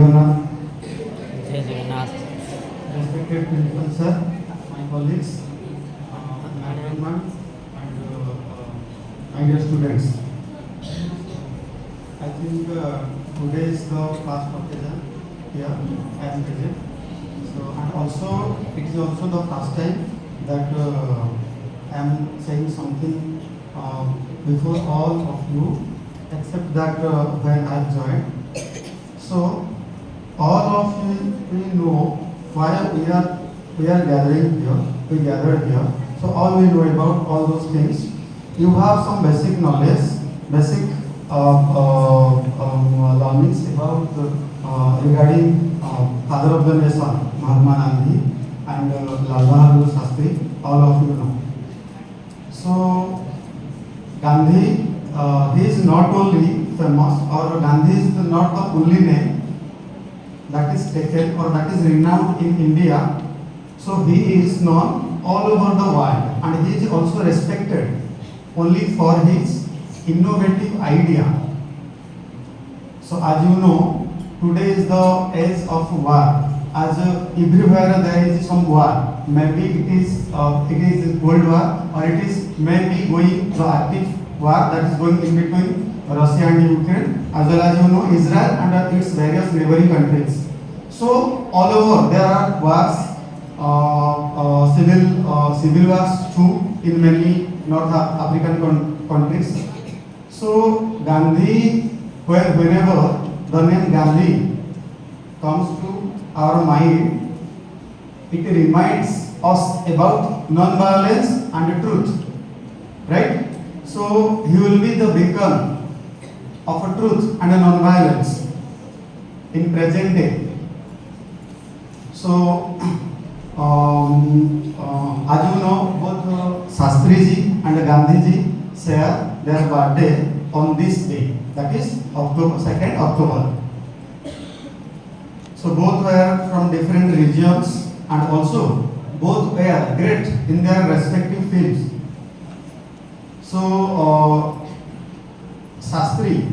Jagannath. Jai Jagannath. Respected principal sir, my colleagues, management, and my dear students. I think today is the last occasion here I am present. So and also it is also the first time that I am saying something before all of you, except that when I joined. So all of you will know why we are gathering here. We gathered here. So all we know about all those things. You have some basic knowledge, basic learnings about regarding father of the nation, Mahatma Gandhi, and Bahadur Shastri. All of you know. So Gandhi, he is not only famous, or Gandhi is not the only name that is taken or that is renowned in India. So he is known all over the world, and he is also respected only for his innovative idea. So as you know, today is the age of war. As everywhere there is some war. Maybe it is Cold War, or it is maybe going the active war that is going in between Russia and Ukraine, as well as you know Israel and its various neighboring countries. So all over there are wars, civil wars too in many North African countries. So Gandhi, whenever the name Gandhi comes to our mind, it reminds us about non-violence and truth, right? So he will be the beacon of a truth and a non-violence in present day. So as you know, both Shastri ji and Gandhi ji share their birthday on this day, that is October 2nd October. So both were from different regions, and also both were great in their respective fields. So Shastri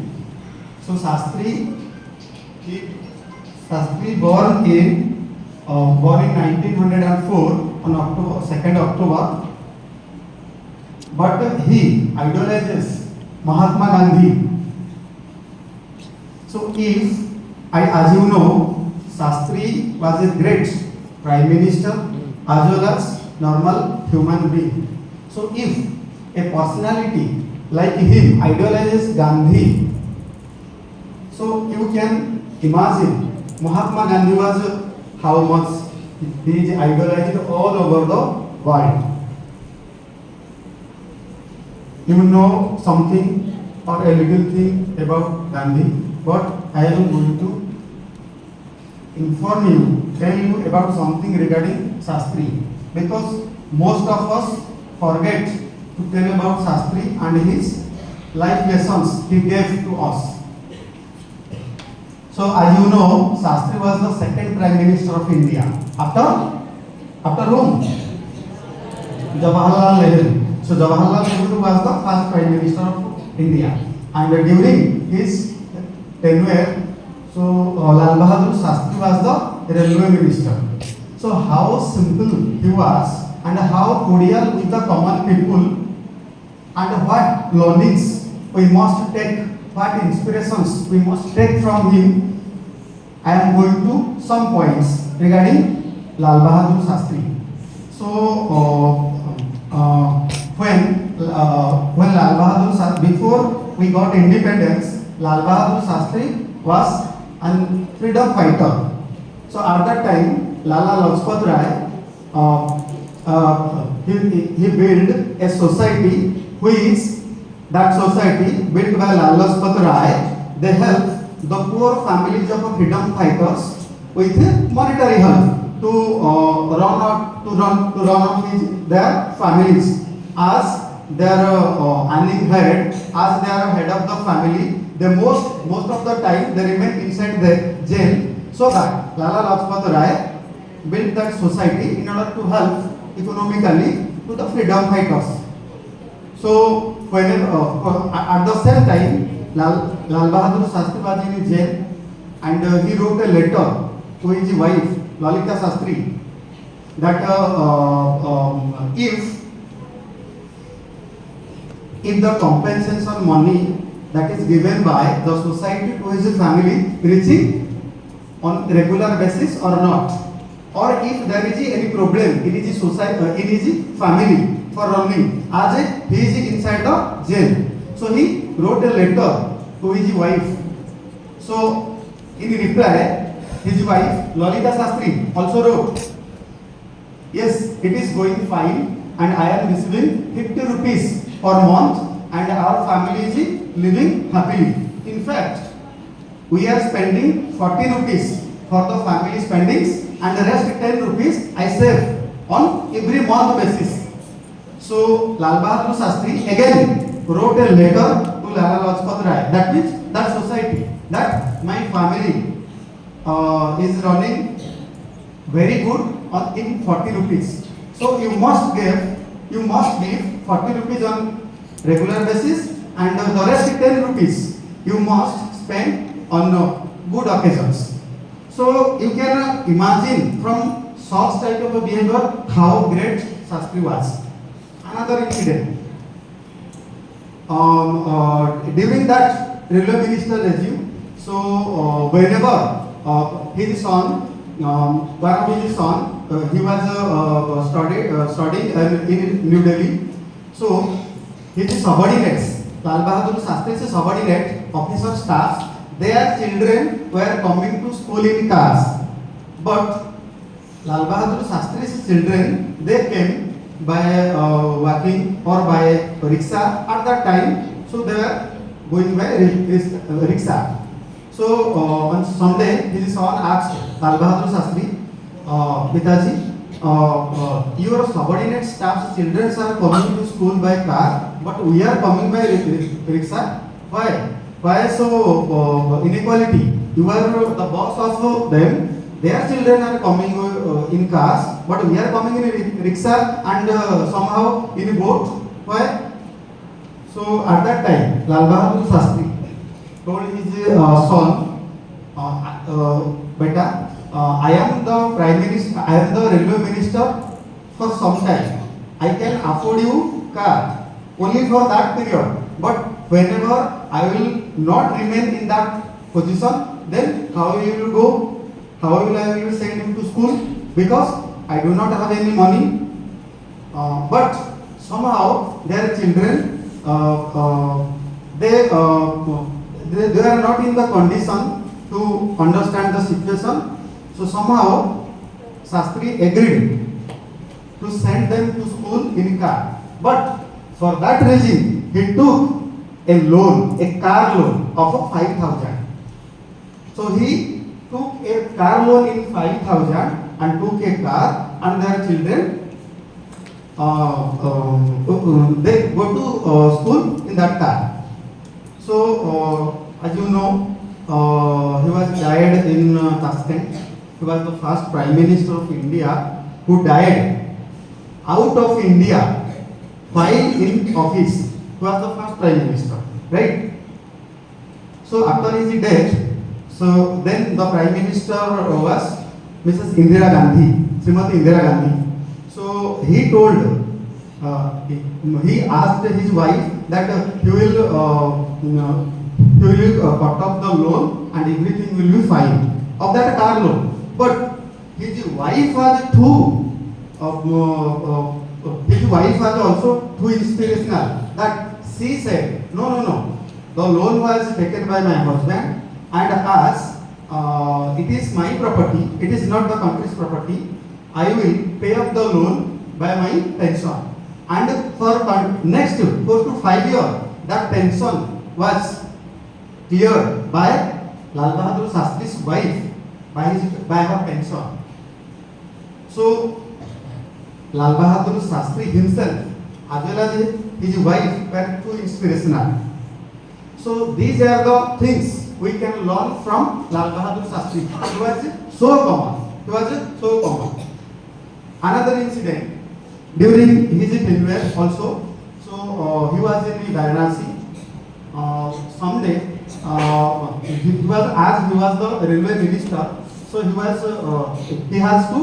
born in 1904 on October 2nd October, but he idolizes Mahatma Gandhi. So as you know, Shastri was a great prime minister as well as normal human being. So if a personality like him idolizes Gandhi, so you can imagine Mahatma Gandhi was how much he is idolized all over the world. You know something or a little thing about Gandhi, but I am going to inform you, tell you about something regarding Shastri, because most of us forget to tell about Shastri and his life lessons he gave to us. So as you know, Shastri was the second Prime Minister of India. After whom? Jawaharlal Nehru. So Jawaharlal Nehru was the first Prime Minister of India. And during his tenure, so Lal Bahadur Shastri was the Railway Minister. So how simple he was, and how cordial with the common people, and what learnings we must take, what inspirations we must take from him. I am going to some points regarding Lal Bahadur Shastri. So when Lal Bahadur Shastri, before we got independence, Lal Bahadur Shastri was a freedom fighter. So at that time, Lala Lajpat Rai, he built a society, which that society built by Lala Lajpat Rai, they help the poor families of freedom fighters with monetary help to run off their families, as their earning head, as they are head of the family. They most of the time they remain inside the jail. So that Lala Lajpat Rai built that society in order to help economically to the freedom fighters. So whenever at the same time Lal Bahadur Shastri was in jail, and he wrote a letter to his wife, Lalita Shastri, that if the compensation money that is given by the society to his family reaching on regular basis or not, or if there is any problem in his society, in his family for running, as he is inside the jail. So he wrote a letter to his wife. So in reply, his wife Lalita Shastri also wrote, yes, it is going fine and I am receiving 50 rupees per month and our family is living happily. In fact, we are spending 40 rupees for the family spendings and the rest 10 rupees I save on every month basis. So Lal Bahadur Shastri again wrote a letter to Lala Lajpat Rai. That means that society, that my family is running very good on in 40 rupees. So you must give 40 rupees on regular basis and the rest 10 rupees you must spend on good occasions. So you can imagine from such type of a behavior how great Shastri was. Another incident. During that railway minister regime, so whenever his son, one of his son, he was studying in New Delhi. So his subordinates, Lal Bahadur Shastri's subordinate officer staffs, their children were coming to school in cars, but Lal Bahadur Shastri's children, they came by walking or by rickshaw at that time. So they were going by rickshaw. So on Sunday, his son asked Lal Bahadur Shastri, Pitaji, your subordinate staff's children are coming to school by car, but we are coming by rickshaw. Why? Why so inequality? You are the boss of them. Their children are coming in cars, but we are coming in rickshaw and somehow in boat. Why? So at that time, Lal Bahadur Shastri told his son, Beta, I am the Prime Minister, I am the Railway Minister for some time. I can afford you car only for that period. But whenever I will not remain in that position, then how you will go? How will I will send him to school? Because I do not have any money. But somehow their children, they are not in the condition to understand the situation. So somehow Shastri agreed to send them to school in car. But for that regime, he took a loan, a car loan of 5,000. So he took a car loan in 5,000 and took a car, and their children they go to school in that car. So as you know, he was died in Tashkent. He was the first Prime Minister of India who died out of India while in office. He was the first Prime Minister, right? So after his death, so then the Prime Minister was Mrs. Indira Gandhi, Srimati Indira Gandhi. So he told, he asked his wife that he will cut off the loan and everything will be fine of that car loan. But his wife was also too inspirational that she said, no, the loan was taken by my husband, and as it is my property, it is not the country's property, I will pay up the loan by my pension. And for next 4 to 5 years, that pension was cleared by Lal Bahadur Shastri's wife, by her pension. So Lal Bahadur Shastri himself, as well as his wife, were too inspirational. So these are the things we can learn from Lal Bahadur Shastri. He was so common. Another incident during his tenure also. So he was in Varanasi. Someday he was, as he was the railway minister, so he has to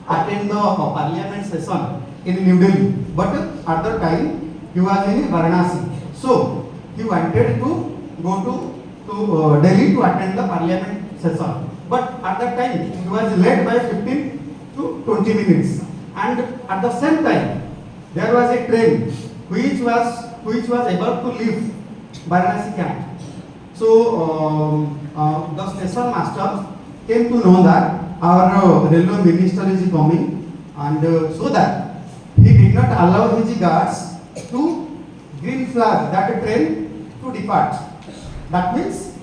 attend the parliament session in New Delhi. But at the time he was in Varanasi, so he wanted to go to Delhi to attend the parliament session. But at that time he was late by 15 to 20 minutes, and at the same time there was a train which was about to leave Varanasi camp. So the station master came to know that our railway minister is coming, and so that he did not allow his guards to green flag that train to depart. That means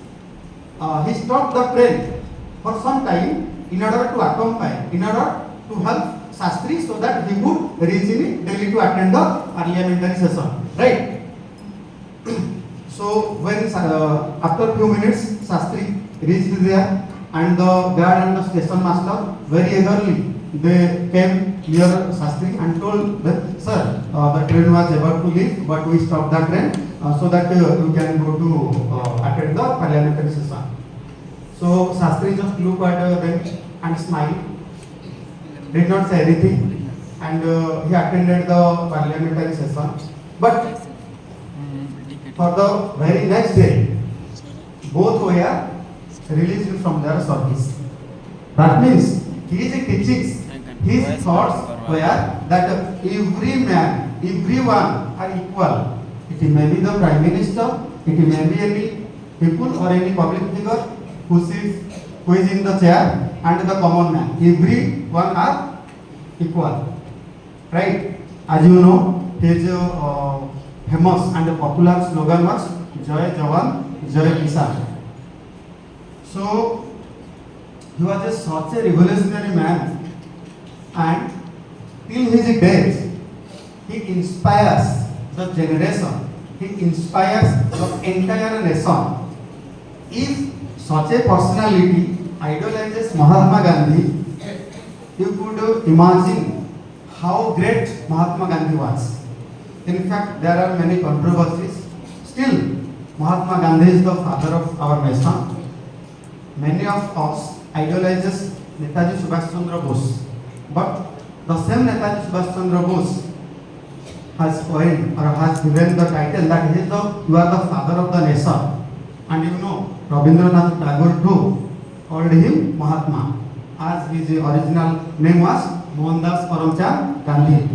he stopped the train for some time in order to accompany, in order to help Shastri so that he would reach in Delhi to attend the parliamentary session. Right? So when after few minutes Shastri reached there, and the guard and the station master very eagerly they came near Shastri and told that, sir, the train was about to leave, but we stopped the train so that you can go to attend the parliamentary session. So Shastri just looked at them and smiled, did not say anything, and he attended the parliamentary session. But for the very next day, both were released from their service. That means his teachings, his thoughts were that every man, everyone are equal. It may be the Prime Minister, it may be any people or any public figure who is in the chair, and the common man. Everyone are equal. Right? As you know, his famous and popular slogan was Jai Jawan, Jai Kisan. So he was such a revolutionary man, and till his death he inspires the generation, he inspires the entire nation. If such a personality idolizes Mahatma Gandhi, you could imagine how great Mahatma Gandhi was. In fact, there are many controversies. Still, Mahatma Gandhi is the father of our nation. Many of us idolizes Netaji Subhash Chandra Bose, but the same Netaji Subhash Chandra Bose has coined or has given the title that you are the father of the nation. And you know, Rabindranath Tagore too called him Mahatma, as his original name was Mohandas Karamchand Gandhi.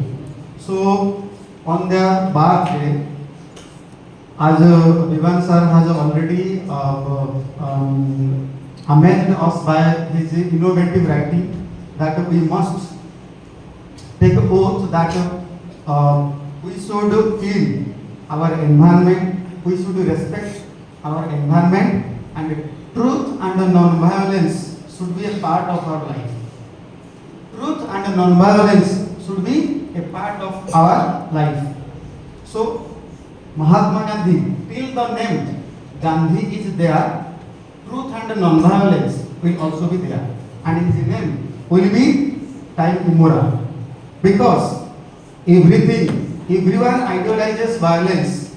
So on their birthday, as Vivan sir has already amazed us by his innovative writing, that we must take oath that we should heal our environment, we should respect our environment, and truth and non-violence should be a part of our life. Truth and non-violence should be a part of our life. So Mahatma Gandhi, till the name Gandhi is there, truth and non-violence will also be there, and his name will be time immemorial. Because everyone idolizes violence,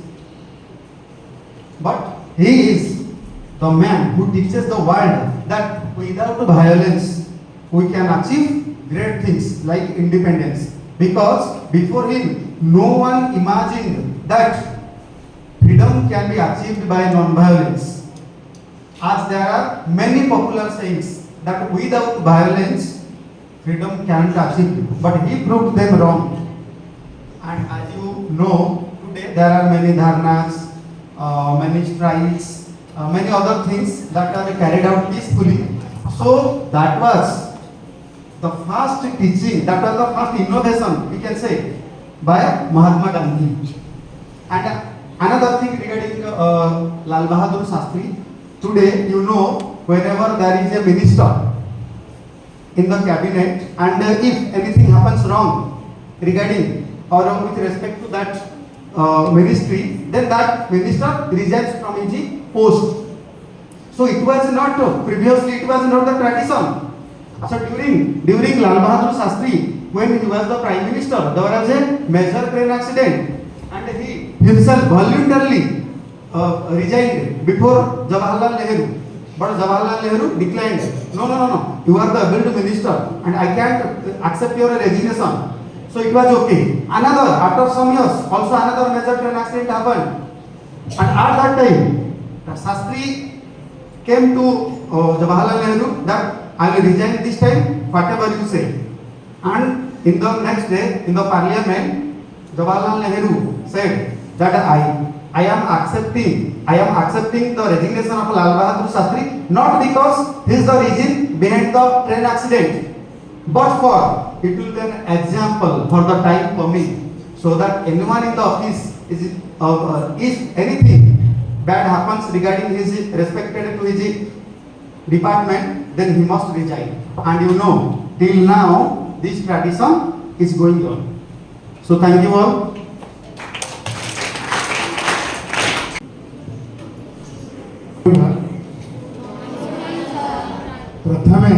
but he is the man who teaches the world that without violence we can achieve great things like independence. Because before him, no one imagined that freedom can be achieved by non-violence. As there are many popular sayings that without violence, freedom cannot be achieved. But he proved them wrong. And as you know, today there are many dharnas, many strikes, many other things that are carried out peacefully. So that was the first teaching, that was the first innovation, we can say, by Mahatma Gandhi. And another thing regarding Lal Bahadur Shastri, today you know, whenever there is a minister in the cabinet, and if anything happens wrong regarding or with respect to that ministry, then that minister resigns from his post. So it was not, previously it was not the tradition. So during Lal Bahadur Shastri, when he was the Prime Minister, there was a major train accident, and he himself voluntarily resigned before Jawaharlal Nehru, but Jawaharlal Nehru declined. No, no, no, no. You are the able minister, and I can't accept your resignation. So it was okay. Another, after some years, also another major train accident happened, and at that time, Shastri came to Jawaharlal Nehru that I will resign this time, whatever you say. And in the next day, in the parliament, Jawaharlal Nehru said that I am accepting the resignation of Lal Bahadur Shastri, not because he is the reason behind the train accident, but for it will be an example for the time coming, so that anyone in the office if anything bad happens regarding his respected to his department, then he must resign. And you know, till now this tradition is going on. So thank you all. प्रथमे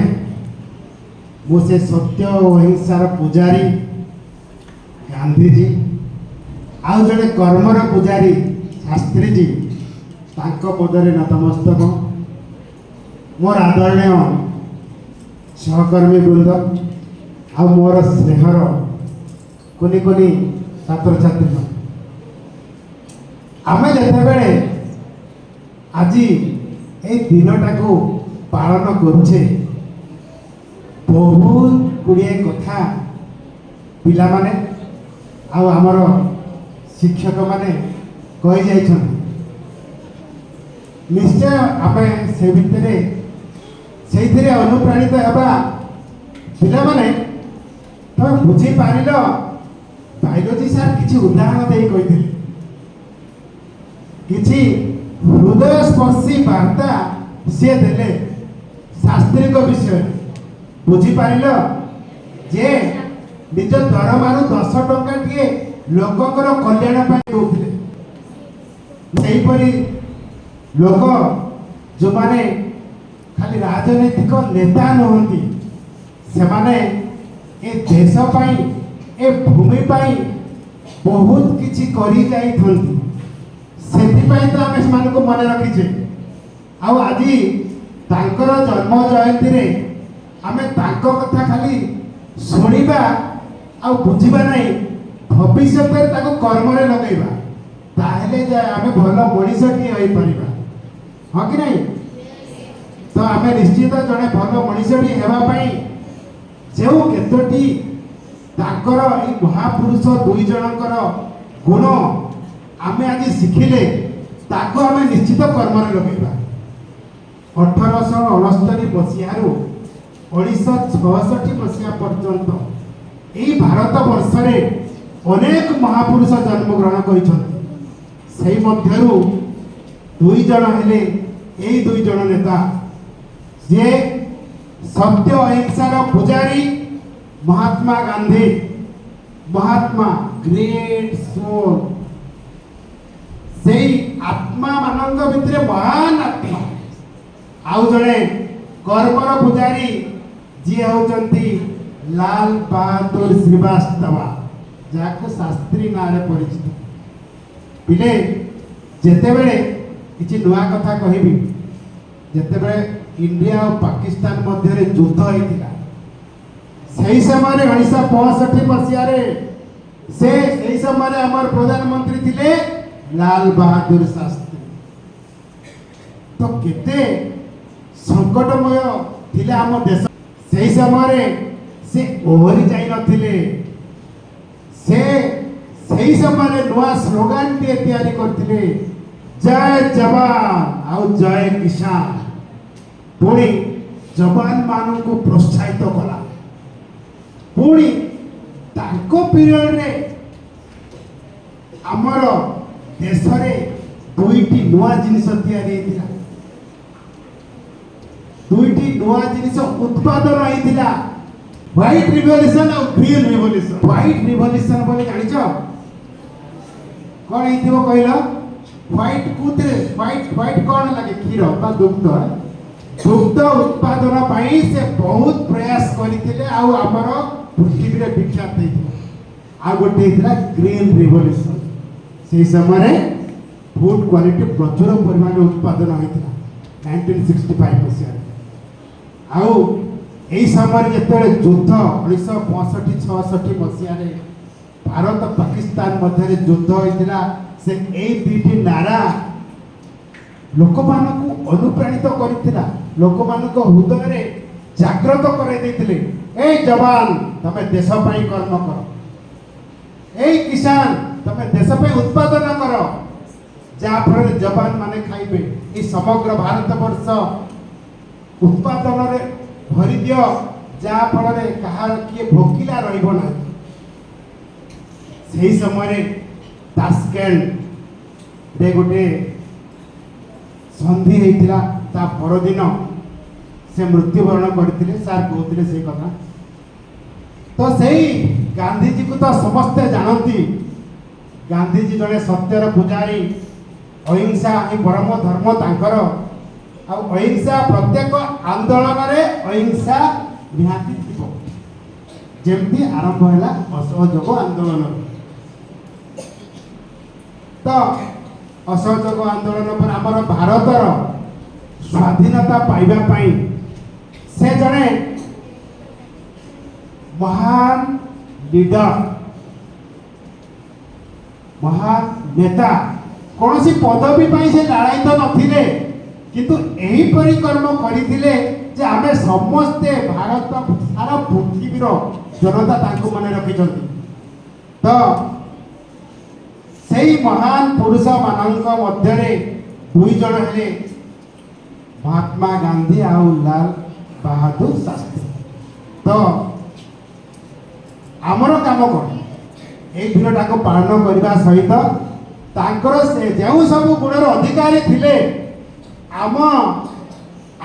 मुझे सत्य और अहिंसार पुजारी गांधीजी आउ जड़े कर्मर पुजारी शास्त्री जी पदरे नतमस्तक मोर आदरणीय सहकर्मी वृंद आ मोर स्नेहर कुनी कुनी छात्र छात्री आम जिते आज ये दिनटा को पालन करुचे बहुत गुड़िए कथा पिला माने आमर शिक्षक माने कही जाइछन निश्चय आम से भितर से अनुप्राणित हेबा पिला माने तुम बुझी पारिल बायोलॉजी सार किसी उदाहरण दे कही किसी हृदयस्पर्शी वार्ता सी देले शास्त्री विषय बुझी पारिल जे निज दरमार 10 टंका टे लोकर कल्याण देपरी लोक जो माने खाली राजनैतिक नेता नुहति से माने ए देश पाई ए भूमि पाई बहुत किछि करी जाई थंती सेति पाई तो आमे मान को मन रखिछे आउ आज तांकर जन्म जयंती रे आमे तांको कथा खाली सुनिबा आउ बुझिबा नहीं भविष्य में ताको कर्म रे लगेबा ताहेले जे आमे भलो मनीष की होई परिबा हां कि नहीं तो आमे निश्चित जने भलो मनीषटी हेबा पई जेउ केतोटी ताकर ई महापुरुष दुई जनकर गुण आमे आज शिखिले ताको आमे निश्चित कर्म रे लगेबा 1869 मसीहारू 1966 मसीहा पर्यंत यही भारत वर्ष रे अनेक महापुरुष जन्म ग्रहण करिसथि सेही मध्यरु दुई जन हेले एही दुई जन नेता जे सत्य अहिंसार पुजारी महात्मा गांधी महात्मा ग्रेट सोल सेही आत्मा मानक भितरे महान आत्मा आउ जड़े कर्मर पुजारी जी होचंती लाल बहादुर श्रीवास्तव जाको शास्त्री नारे परिचित पिले जेते बेले किछि नुआ कथा कहिबी जेते बेले इंडिया और पाकिस्तान मध्य रे युद्ध होइतिला सही समय रे 1965 मसिया रे से सही समय रे हमर प्रधानमंत्री थिले लाल बहादुर शास्त्री तो केते संकटमय थिले आम देश सही समय से ओहरी जाई नथिले से सही समय नुआ स्लोगान टे तैयारी करथिले जय जवान आउ जय किसान पुणी जवान मानू को प्रोत्साहित कला पुणी ताको पीरियड रे हमर देश रे दुईटी नुआ जिनिस तैयारी हेतिला दुईटी नुआ जिनिस उत्पादन होइतिला व्हाइट रिवोल्यूशन और ग्रीन रिवोल्यूशन व्हाइट रिवोल्यूशन बोले जानिछो कोन हेतिबो कहलो व्हाइट कुतरे व्हाइट कोन लागे क्षीर बा दुग्ध दुग्ध उत्पादन पाई से बहुत प्रयास करितिले आ हमर पृथ्वी रे विख्यात हेतिला आ गोटे हेतिला ग्रीन रिवोल्यूशन से समय गुड क्वालिटी प्रचुर परिमाण उत्पादन होता 1965 मसीह आउ यही समय जिते युद्ध 1965-66 मसीह भारत पाकिस्तान मध्य युद्ध होता से यही दुईटी नारा लोक मानक अनुप्राणित करथिला लोक मानक हृदय रे जागृत करे देथिले ए जवान तमे देश पई कर्म करो ए किसान तमे देश पई उत्पादन करो जा फल जवान माने खाइबे ई समग्र भारत वर्ष उत्पादन रे भरि दियो जा फल रे कहार किए भोकिला रहिबो ना सही समय तास्केंट रे गोटे संधि होता ता परदिन से मृत्युवरण करते सार कहते से कथा तो सही गांधीजी को तो समस्ते जानती गांधीजी जड़े सत्यर पूजारी अहिंसा ही परम धर्म तांकर अहिंसा प्रत्येक आंदोलन रे अहिंसा निहाती थी जमती आरंभ है असहयोग आंदोलन तो असहयोग आंदोलन पर आमर भारतर स्वाधीनता पाइबा पाई से जड़े महान लीडर महान नेता कौन सी पदवी पाई से लड़ाई तो नथिले किंतु एही परि कर्म करिथिले जे आमे समस्ते भारत सारा पृथ्वीर जनता तांको माने रखिछंती तो सही महान पुरुष मानक मध्य दुई जन हेले महात्मा गांधी आउ लाल बहादुर शास्त्री तो आमर काम कौन ये दिनटा को पालन करने सहित तांकर से जो सब गुणर अधिकारी थिले आम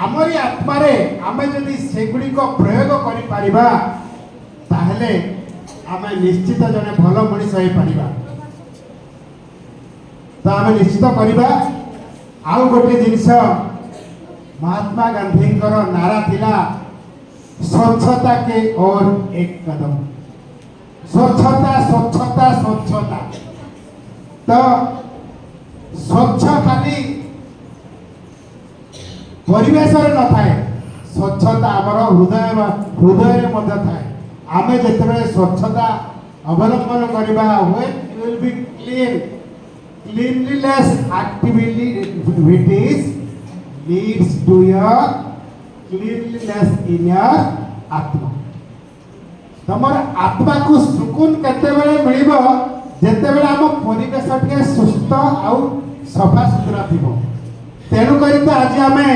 आमरी आत्मारे आमे जदि सेगुड़िक प्रयोग करि परिबा ताहले आमे निश्चित जने भल मनीष होई परिबा तो आम निश्चित करवा आउ गोटे जिनस महात्मा गांधी नारा थिला स्वच्छता के और एक कदम स्वच्छता स्वच्छता स्वच्छता तो स्वच्छ खाली परिवेश न थाए स्वच्छता आमर हृदय हृदय मध्य थाए आमे जेतेबेले स्वच्छता अवलंबन करबा when you will be clean cleanliness activities leads to your cleanliness in your आत्मा तमर आत्मा को सुकून केते बेले मिलिबो जेते बेले हम परिवेश के सुस्थ आ सफा सुतरा थिबो तेनु करी तो आज हमें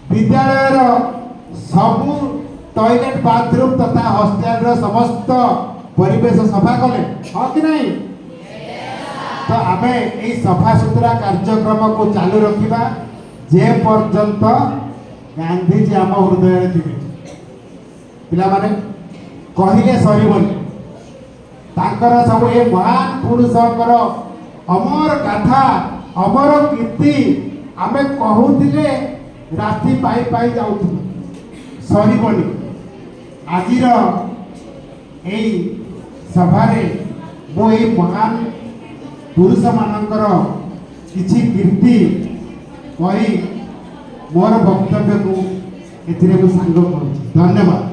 विद्यालय सब टॉयलेट बाथरूम तथा हॉस्टल समस्त परिवेश सफा कले हाँ कि नहीं तो आमे ए सफा सुतरा कार्यक्रम को चालू रखिबा जे पर्यंत गांधी जी आम हृदय थे पिला माने कहिले सरीबनी तांकर सब ए महान पुरुषकर अमर गाथा अमर कीर्ति आमे कहूतिले राति पाई पाई जाउथु सरीबनी आजिर ए सभारे मो ए महान पुरुष मानकर किछि कीर्ति कही मोर वक्तव्य को एथिरे सांग करूँ धन्यवाद।